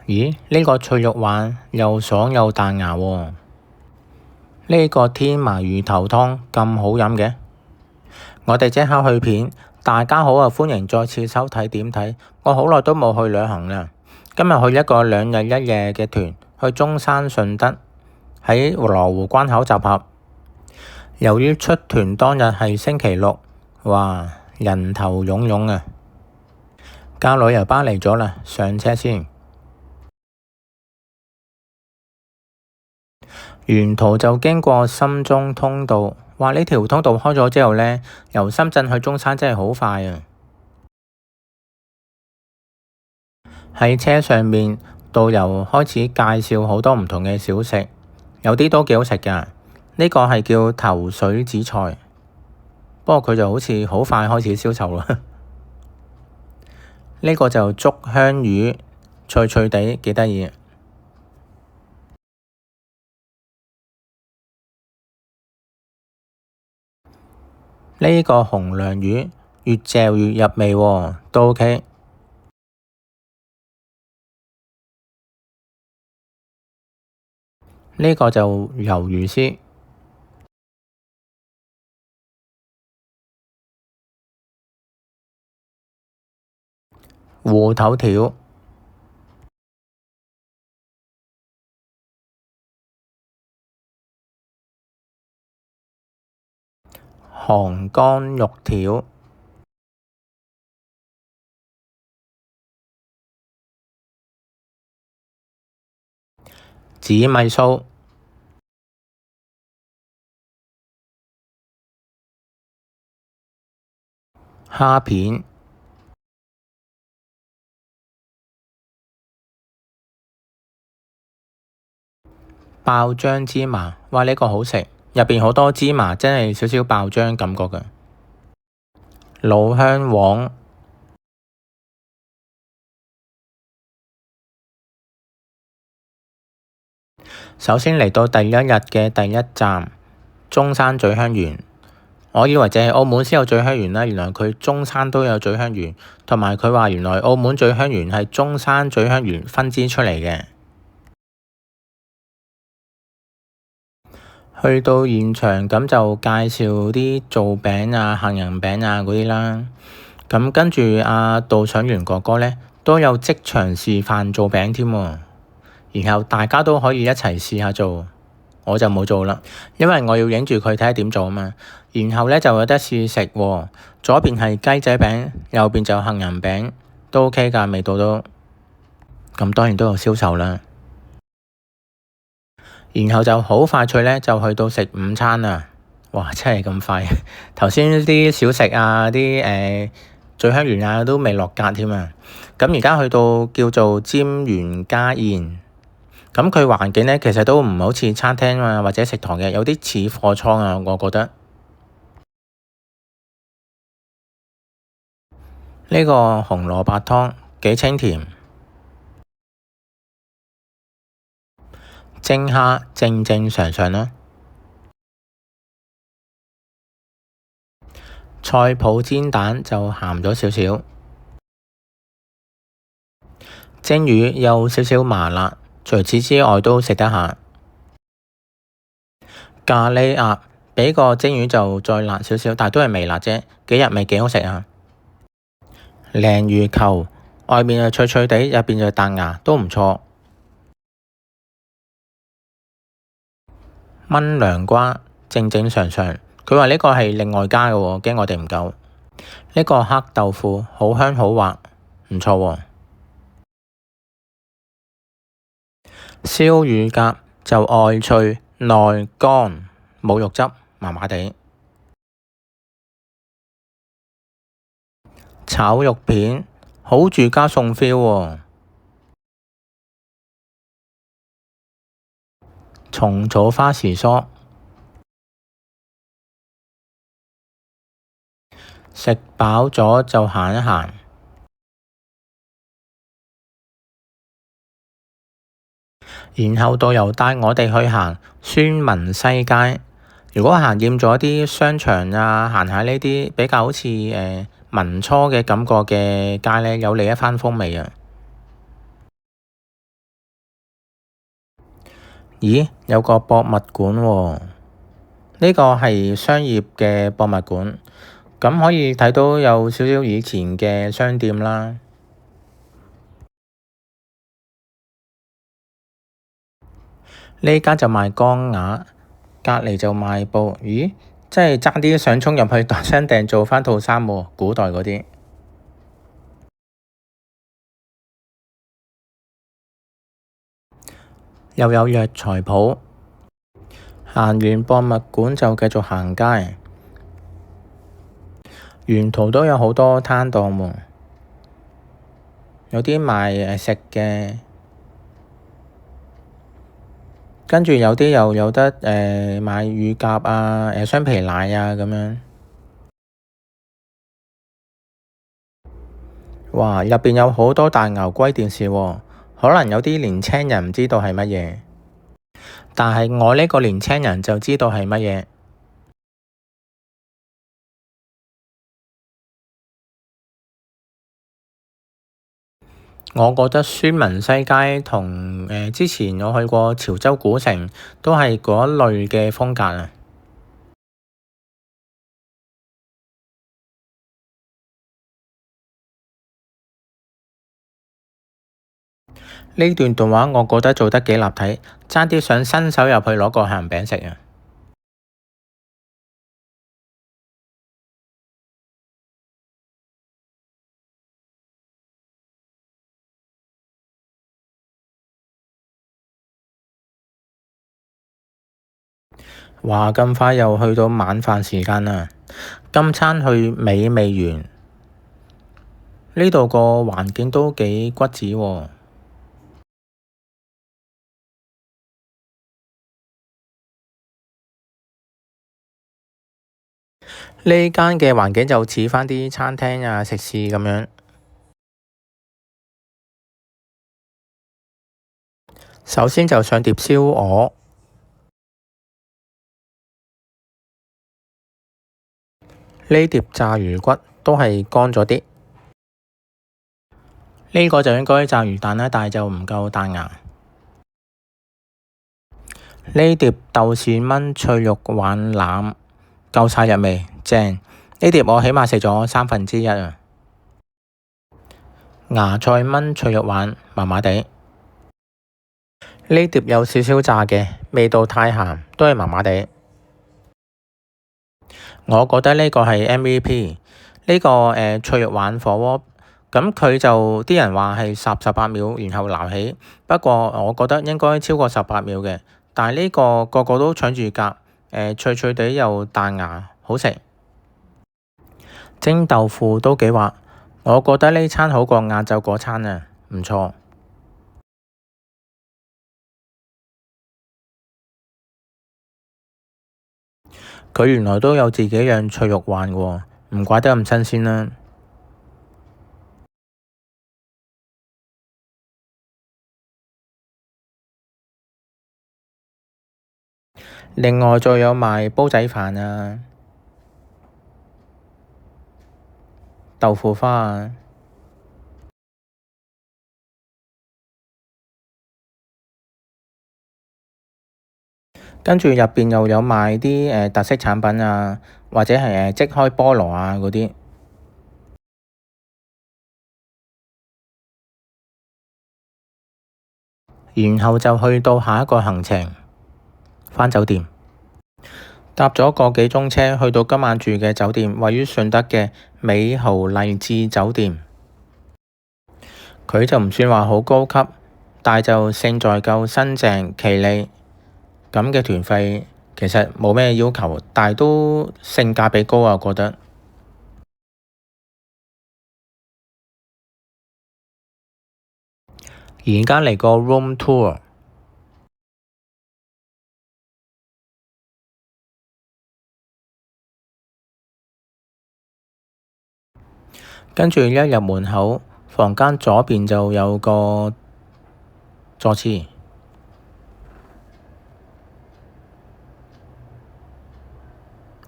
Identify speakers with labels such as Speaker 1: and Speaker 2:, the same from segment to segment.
Speaker 1: 咦？呢個脆肉鯇又爽又彈牙喎。呢個天麻魚頭湯咁好飲嘅，我哋即刻去片。大家好啊，歡迎再次收睇點睇。我好耐都冇去旅行啦，今日去一個2日1夜嘅團，去中山順德，喺羅湖關口集合。由於出團當日係星期六，哇，人頭湧湧啊！架旅遊巴嚟咗啦，上車先。沿途就經過深中通道，哇！呢條通道開咗之後呢，由深圳去中山真係好快啊！喺車上面，導遊開始介紹好多唔同嘅小食，有啲都幾好食㗎。呢個係叫頭水紫菜，不過佢就好似好快開始銷售啦。呢個就竹香魚，脆脆地，幾得意。呢個紅鯪魚越嚼越入味喎，都 OK。呢個就魷魚絲、芋頭條、韓乾肉條、紫米酥、蝦片、爆漿芝麻，哇！呢個好食，入邊好多芝麻，真係少少爆漿感覺㗎。老香黃，首先嚟到第1日嘅第1站中山咀香園，我以為淨係澳門先有咀香園啦，原來佢中山都有咀香園，同埋佢話原來澳門咀香園係中山咀香園分支出嚟嘅。去到現場咁就介紹啲做餅啊、杏仁餅啊嗰啲啦。咁跟住導賞員哥哥咧都有即場示範做餅添喎，然後大家都可以一齊試下做，我就冇做啦，因為我要影住佢睇下點做啊嘛。然後咧就有得試食喎，左邊係雞仔餅，右邊就杏仁餅，都 OK 㗎，味道都咁當然都有銷售啦。然後就好快脆咧，就去到食午餐啦！哇，真係咁快！頭先啲小食啊，啲咀香園啊都未落格添啊！咁而家去到叫做尖園家宴，咁佢環境咧其實都唔好似餐廳啊或者食堂嘅，有啲似貨倉啊，我覺得。呢個紅蘿蔔湯幾清甜。蒸蝦正正常常啦。菜脯煎蛋就鹹咗少少。蒸魚有少少麻辣，除此之外都食得下。咖喱鴨比個蒸魚就再辣少少，但係都係微辣啫，幾入味幾好食啊！鯪魚球外面就脆脆地，入邊就彈牙，都唔錯。炆涼瓜正正常常，佢話呢個係另外加嘅喎，驚我哋唔夠。呢個黑豆腐好香好滑，唔錯喎。燒乳鴿就外脆內乾，冇肉汁，麻麻地。炒肉片好住家餸 feel 喎。蟲草花時蔬，食飽咗就行一行。然後導遊帶我哋去行孫文西街。如果行厭咗啲商場啊，行下呢啲比較好似民初嘅感覺嘅街咧，有另一番風味啊！咦，有個博物館喎，呢個係商業嘅博物館，咁可以睇到有少少以前嘅商店啦。呢間就賣鋼牙，隔離就賣布。咦，真係爭啲想衝入去度身訂做返套衫喎，古代嗰啲。又有藥材鋪。行完博物館就繼續行街，沿途都有好多攤檔喎，有啲賣食嘅，跟住有啲又有得買乳鴿啊、雙皮奶啊咁樣。哇！入邊有好多大牛龜電視喎，可能有啲年青人唔知道係乜嘢，但係我呢個年青人就知道係乜嘢。我覺得孫文西街同之前我去過潮州古城都係嗰一類嘅風格啊。呢段動畫我覺得做得幾立體，差啲想伸手入去攞個鹹餅食啊！哇！咁快又去到晚飯時間啦，今餐去美味園，呢度個環境都幾骨子喎。呢間嘅環境就似返啲餐廳啊、食肆咁樣。首先就上碟燒鵝，呢碟炸魚骨都係乾咗啲。呢個就應該炸魚蛋啦，但係就唔夠彈牙。呢碟豆豉燜脆肉皖腩夠晒入味，正。呢碟我起碼食咗1/3啊。芽菜燜脆肉皖麻麻地。呢碟有少少炸嘅，味道太鹹，都係麻麻地。我覺得呢個係 MVP，呢個脆肉皖火鍋，咁佢就啲人話係18秒，然後撈起。不過我覺得應該超過18秒嘅，但係呢個個個都搶住夾，脆脆地又彈牙，好食。蒸豆腐都幾滑，我覺得呢餐好過晏晝嗰餐啊，唔錯。佢原來都有自己養脆肉皖喎，唔怪得咁新鮮啦。另外再有賣煲仔飯啊、豆腐花啊，跟住入邊又有賣啲特色產品啊，或者係即開菠蘿啊嗰啲。然後就去到下一個行程，返酒店。搭咗個幾鐘車去到今晚住嘅酒店，位於順德嘅美豪麗致酒店。佢就唔算話好高級，但係就勝在夠新淨企理。咁嘅團費其實冇咩要求，但係都性價比高啊，我覺得。而家嚟個 room tour，跟住一入門口，房間左邊就有個坐廁。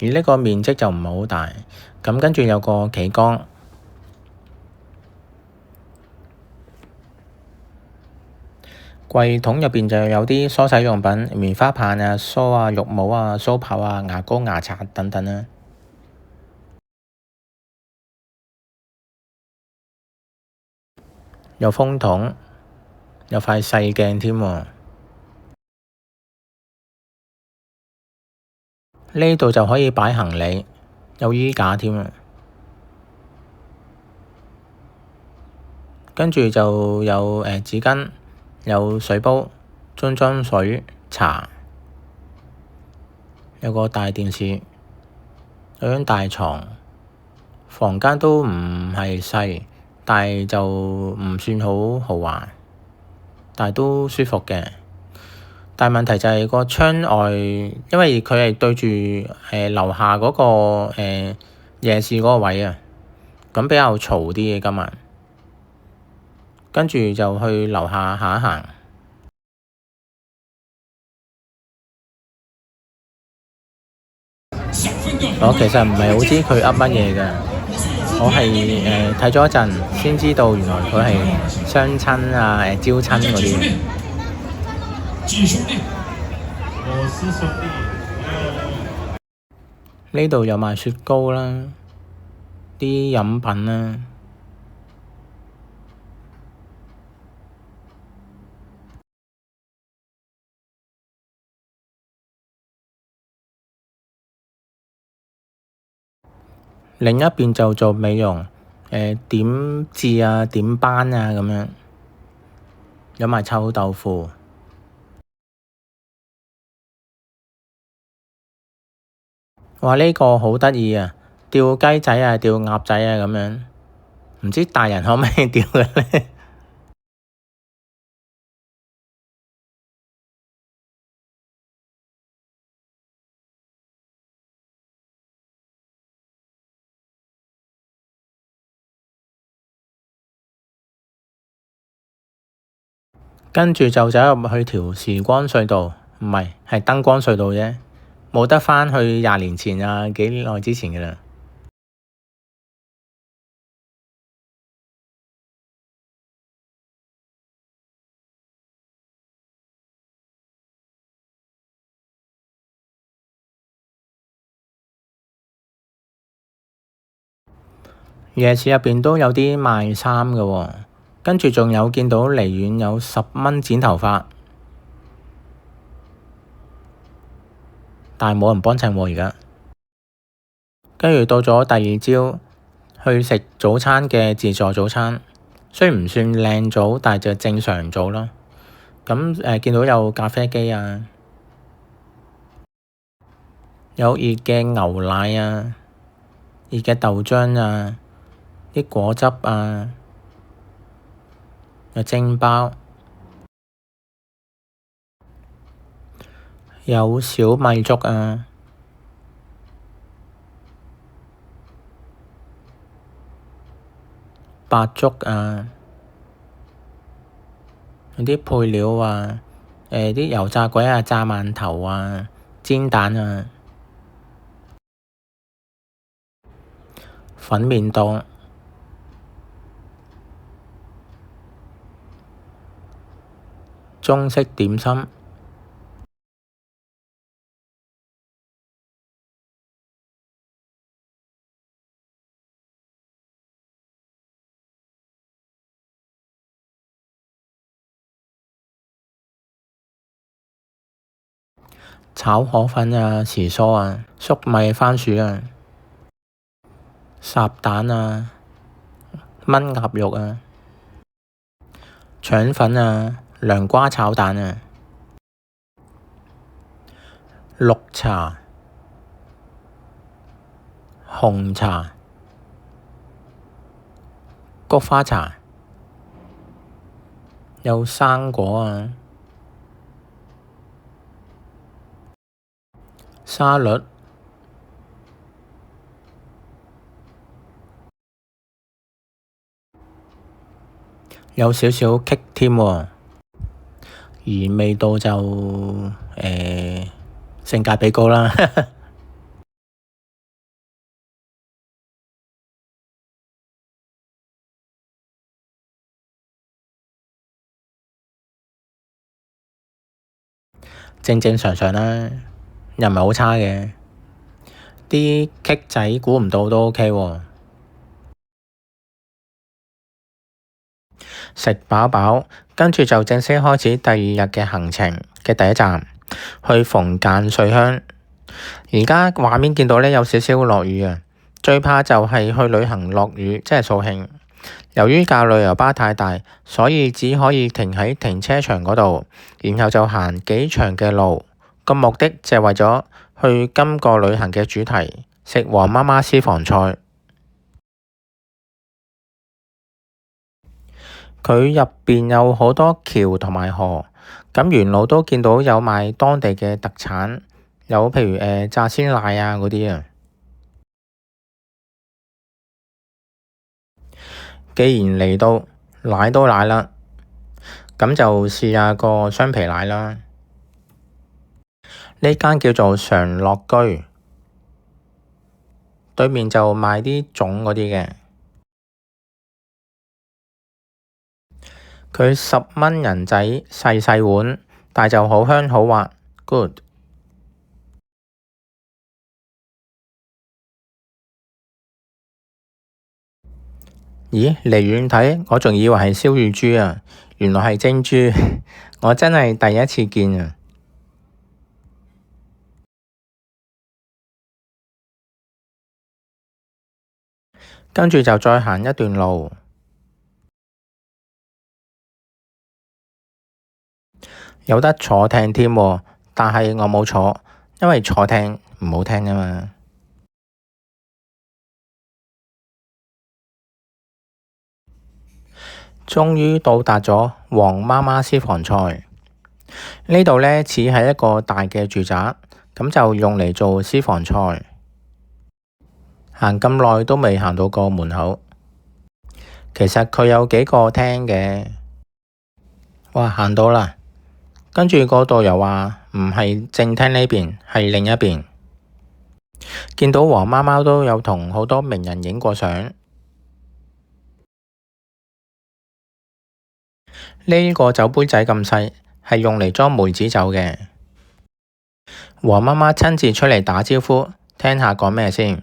Speaker 1: 而呢個面積就唔係好大，咁跟住有個企缸，櫃桶入邊就有啲梳洗用品，棉花棒啊、梳啊、浴帽啊、鬚刨啊、牙膏、牙刷等等啦。有風筒，有塊細鏡添喎。呢度就可以擺行李，有衣架添啊。跟住就有紙巾，有水煲、樽裝水、茶，有個大電視，有張大床。房間都唔係細，但係就唔算好豪華，但係都舒服嘅。但係問題就係個窗外，因為佢係對住樓下嗰個夜市嗰個位啊，咁比較嘈啲嘅今日。跟住就去樓下行一行。我其實唔係好知佢噏乜嘢㗎，我係睇咗一陣先知道原來佢係相親啊、招親嗰啲。呢度有賣雪糕啦，啲飲品啦。另一邊就做美容，點痣啊、點斑啊咁樣，有埋臭豆腐。哇！呢個好得意啊，釣雞仔啊、釣鴨仔啊咁樣，唔知大人可唔可以釣嘅咧？跟住就走入去條時光隧道，唔係，係燈光隧道啫，冇得返去20年前啊，幾耐之前嘅啦。夜市入邊都有啲賣衫嘅喎，跟住仲有見到離遠有10蚊剪頭髮，但係冇人幫襯喎而家。跟住到咗第二朝，去食早餐嘅自助早餐，雖然唔算靚早，但係就正常早咯。咁見到有咖啡機啊，有熱嘅牛奶啊，熱嘅豆漿啊，啲果汁啊，有蒸包，有小米粥啊，白粥啊，有啲配料啊，啲油炸鬼啊、炸饅頭啊、煎蛋啊、粉麵檔、中式點心、炒河粉啊、時蔬啊、粟米番薯啊、烚蛋啊、炆鴨肉啊、腸粉啊、涼瓜炒蛋啊、綠茶、紅茶、菊花茶，有生果啊、沙律，有少少棘添喎，而味道就性價比高啦。正正常常啦，又唔係好差嘅。啲棘仔估唔到都 OK 喎。食飽飽，跟住就正式開始第二日嘅行程嘅第一站，去馮間瑞香。而家畫面見到咧有少少落雨啊，最怕就係去旅行落雨，即係掃興。由於架旅遊巴太大，所以只可以停喺停車場嗰度，然後就行幾長嘅路。個目的就係為咗去今個旅行嘅主題，食黃媽媽私房菜。佢入邊有好多橋同埋河，咁沿路都見到有賣當地嘅特產，有譬如炸鮮奶啊嗰啲啊。既然嚟到奶都奶啦，咁就試下個雙皮奶啦。呢間叫做常樂居，對面就賣啲粽嗰啲嘅。佢10蚊人仔細細碗，但就好香好滑，good。咦，離遠睇我仲以為係燒乳豬啊，原來係蒸豬，我真係第一次見啊！跟住就再行一段路，有得坐艇添喎，但係我冇坐，因為坐艇唔好聽啊嘛。終於到達咗黃媽媽私房菜，呢度呢似係一個大嘅住宅，咁就用嚟做私房菜。行咁耐都未行到個門口，其實佢有幾個廳嘅。哇，行到啦，跟住嗰度又話唔係正廳呢邊，係另一邊。見到黃媽媽都有同好多名人影過相。呢個酒杯仔咁細，係用嚟裝梅子酒嘅。黃媽媽親自出嚟打招呼，聽下講咩先。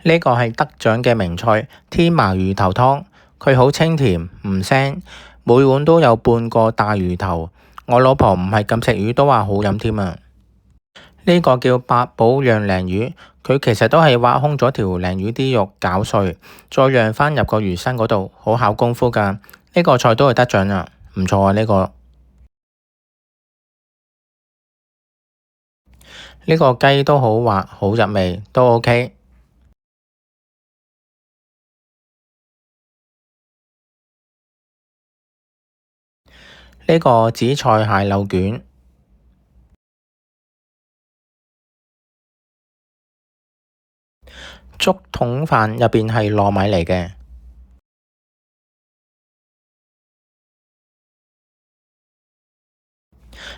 Speaker 1: 呢個係得獎嘅名菜天麻魚頭湯，佢好清甜唔腥，每碗都有半個大魚頭。我老婆唔係咁食魚都話好飲添啊！呢個叫八寶釀鯪魚，佢其實都係挖空咗條鯪魚啲肉攪碎，再釀返入個魚身嗰度，好考功夫㗎。呢個菜都係得獎啊，唔錯啊！呢個雞都好滑，好入味，都 OK。呢個紫菜蟹柳卷，竹筒飯入邊係糯米嚟嘅。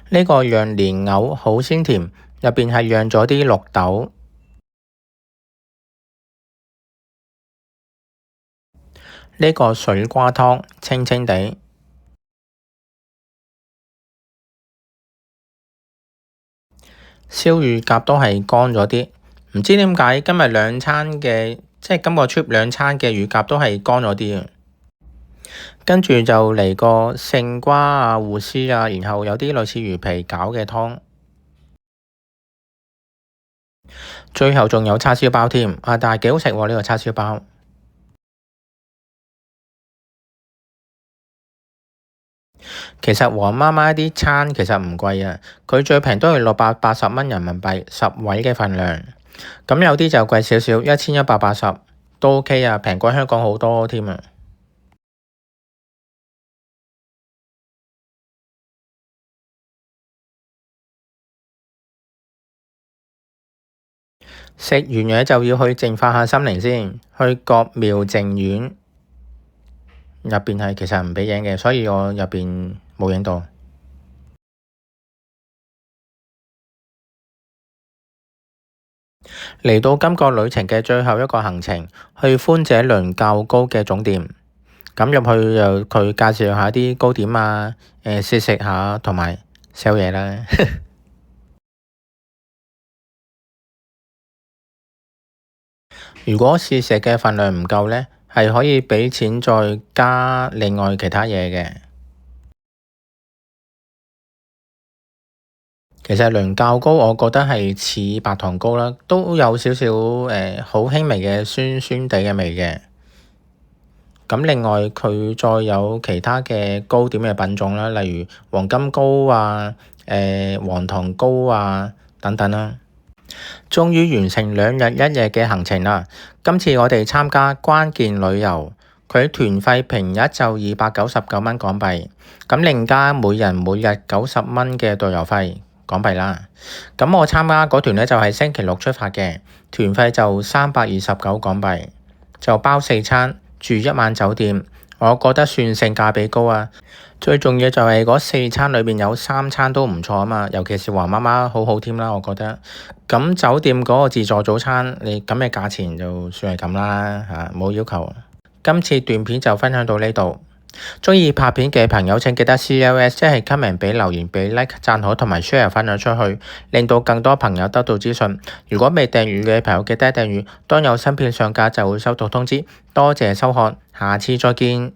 Speaker 1: 呢個釀蓮藕好鮮甜，入邊係釀咗啲綠豆。呢個水瓜湯清清地。燒乳鴿都係乾咗啲，唔知點解今日兩餐嘅，即係今個 trip 兩餐嘅乳鴿都係乾咗啲啊。跟住就嚟個勝瓜啊、芋絲啊，然後有啲類似魚皮餃嘅湯，最後仲有叉燒包添啊！但係幾好食喎，呢個叉燒包。其實黃媽媽啲餐其實唔貴啊，佢最平都係680蚊人民幣10位嘅份量，咁有啲就貴少少，1180都 OK 啊，平過香港好多添啊。食完嘢就要去淨化下心靈先，去國廟靜院入邊係其實唔俾影嘅，所以我入邊冇影到。嚟到今個旅程嘅最後一個行程，去寬者倫較高嘅總店。咁入去又佢介紹下啲糕點啊，試食下同埋 sell 嘢啦。如果試食嘅份量唔夠呢，係可以俾錢再加另外其他嘢嘅。其實倫較糕我覺得係似白糖糕啦，都有少少好輕微嘅酸酸地嘅味嘅。咁另外佢再有其他嘅糕點嘅品種啦，例如黃金糕啊、黃糖糕啊等等啦。終於完成2日1夜嘅行程啦！今次我哋參加關鍵旅遊，佢團費平日就299蚊港幣，咁另加每人每日90蚊嘅導遊費港幣啦。咁我參加嗰團咧就係星期六出發嘅，團費就329港幣，就包4餐，住1晚酒店，我覺得算性價比高啊！最重要就係嗰4餐裏邊有3餐都唔錯啊嘛，尤其是黃媽媽好好添啦，我覺得。咁酒店嗰個自助早餐，你咁嘅價錢就算係咁啦嚇，冇要求。今次段片就分享到呢度，鍾意拍片嘅朋友請記得 CLS 即係 comment 俾留言俾 like 讚好同埋 share 分享出去，令到更多朋友得到資訊。如果未訂閱嘅朋友記得訂閱，當有新片上架就會收到通知。多謝收看，下次再見。